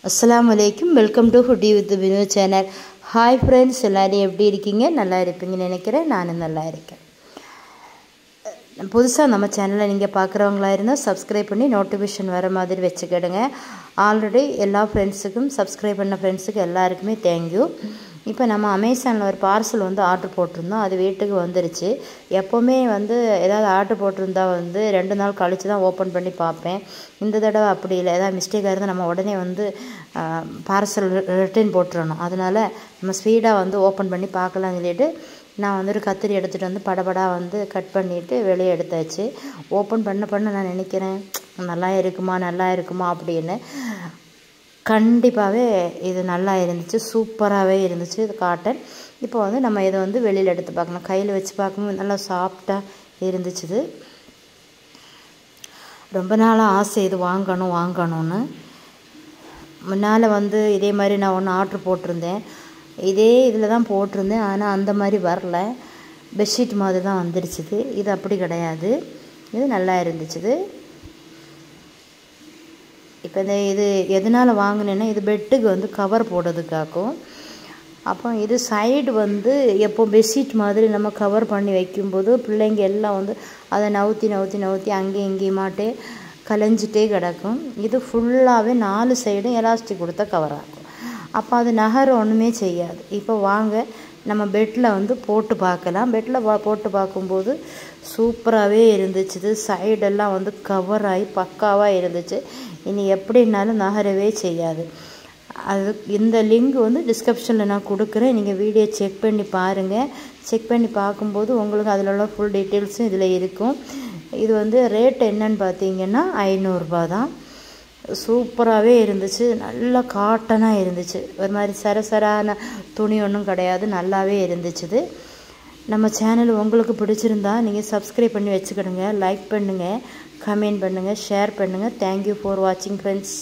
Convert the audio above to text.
Assalamualaikum, welcome to Foodie with Binu channel. Hi friends, எல்லாரும் எப்படி இருக்கீங்க? நல்லா இருப்பீங்கன்னு நினைக்கிறேன். நானும் நல்லா இருக்கேன். புதுசா நம்ம சேனலை நீங்க பார்க்குறவங்களா இருந்தா subscribe பண்ணி நோட்டிஃபிகேஷன் வர மாதிரி வெச்சுக்கிடுங்க. ஆல்ரெடி எல்லா ஃப்ரெண்ட்ஸுக்கும் subscribe பண்ண ஃப்ரெண்ட்ஸுக்கு எல்லாருக்குமே thank you. இப்போ நம்ம அமேசானில் ஒரு பார்சல் வந்து ஆர்டர் போட்டிருந்தோம். அது வீட்டுக்கு வந்துருச்சு. எப்போவுமே வந்து ஏதாவது ஆர்டர் போட்டிருந்தா வந்து 2 நாள் கழிச்சு தான் ஓப்பன் பண்ணி பார்ப்பேன். இந்த தடவை அப்படி இல்லை. ஏதாவது மிஸ்டேக்காக இருந்தால் நம்ம உடனே வந்து பார்சல் ரிட்டர்ன் போட்டுறணும். அதனால் நம்ம ஸ்பீடாக வந்து ஓப்பன் பண்ணி பார்க்கலாம்னு சொல்லிட்டு நான் வந்து ஒரு கத்திரி எடுத்துகிட்டு வந்து படபடா வந்து கட் பண்ணிவிட்டு வெளியே எடுத்தாச்சு. ஓப்பன் பண்ண நான் நினைக்கிறேன் நல்லா இருக்குமா அப்படின்னு. கண்டிப்பாகவே இது நல்லா இருந்துச்சு, சூப்பராகவே இருந்துச்சு. இது காட்டன். இப்போ வந்து நம்ம இதை வந்து வெளியில் எடுத்து பார்க்கலாம். கையில் வச்சு பார்க்கும்போது நல்லா சாஃப்டாக இருந்துச்சு. ரொம்ப நாளாக ஆசை இது வாங்கணும்னு. முன்னால் வந்து இதே மாதிரி நான் ஒன்று ஆர்டர் போட்டிருந்தேன். இதே இதில் தான் போட்டிருந்தேன், ஆனால் அந்த மாதிரி வரல. பெட்ஷீட் மாதிரி தான் வந்துருச்சுது. இது அப்படி கிடையாது. இது நல்லா இருந்துச்சு. இப்போ இது எதனால் வாங்கினேன்னா இது பெட்டுக்கு வந்து கவர் போடுறதுக்காகும். அப்போ இது சைடு வந்து எப்போ பெட்ஷீட் மாதிரி நம்ம கவர் பண்ணி வைக்கும்போது பிள்ளைங்க எல்லாம் வந்து அதை நவுத்தி அங்கேயும் இங்கேயுமாட்டே கலைஞ்சிட்டே கிடக்கும். இது ஃபுல்லாகவே 4 சைடும் எலாஸ்டிக் கொடுத்தா கவர் ஆகும். அப்போ அது நகர ஒன்றுமே செய்யாது. இப்போ வாங்க நம்ம பெட்டில் வந்து போட்டு பார்க்கலாம். பெட்டில் போட்டு பார்க்கும்போது சூப்பராகவே இருந்துச்சு. சைடெல்லாம் வந்து கவர் ஆகி பக்காவாக இருந்துச்சு. இனி எப்படின்னாலும் நகரவே செய்யாது. அது இந்த லிங்க் வந்து டிஸ்கிரிப்ஷனில் நான் கொடுக்குறேன். நீங்கள் வீடியோ செக் பண்ணி பாருங்கள். செக் பண்ணி பார்க்கும்போது உங்களுக்கு அதில் உள்ள ஃபுல் டீட்டெயில்ஸும் இதில் இருக்கும். இது வந்து ரேட் என்னன்னு பார்த்தீங்கன்னா 500 ரூபா தான். சூப்பராகவே இருந்துச்சு. நல்லா காட்டனாக இருந்துச்சு. ஒரு மாதிரி சரசரான துணி ஒன்றும் கிடையாது. நல்லாவே இருந்துச்சு. நம்ம சேனல் உங்களுக்கு பிடிச்சிருந்தா நீங்கள் சப்ஸ்கிரைப் பண்ணி வச்சுக்கிடுங்க. லைக் பண்ணுங்கள், கமெண்ட் பண்ணுங்கள், ஷேர் பண்ணுங்கள். தேங்க்யூ ஃபார் வாட்சிங் ஃப்ரெண்ட்ஸ்.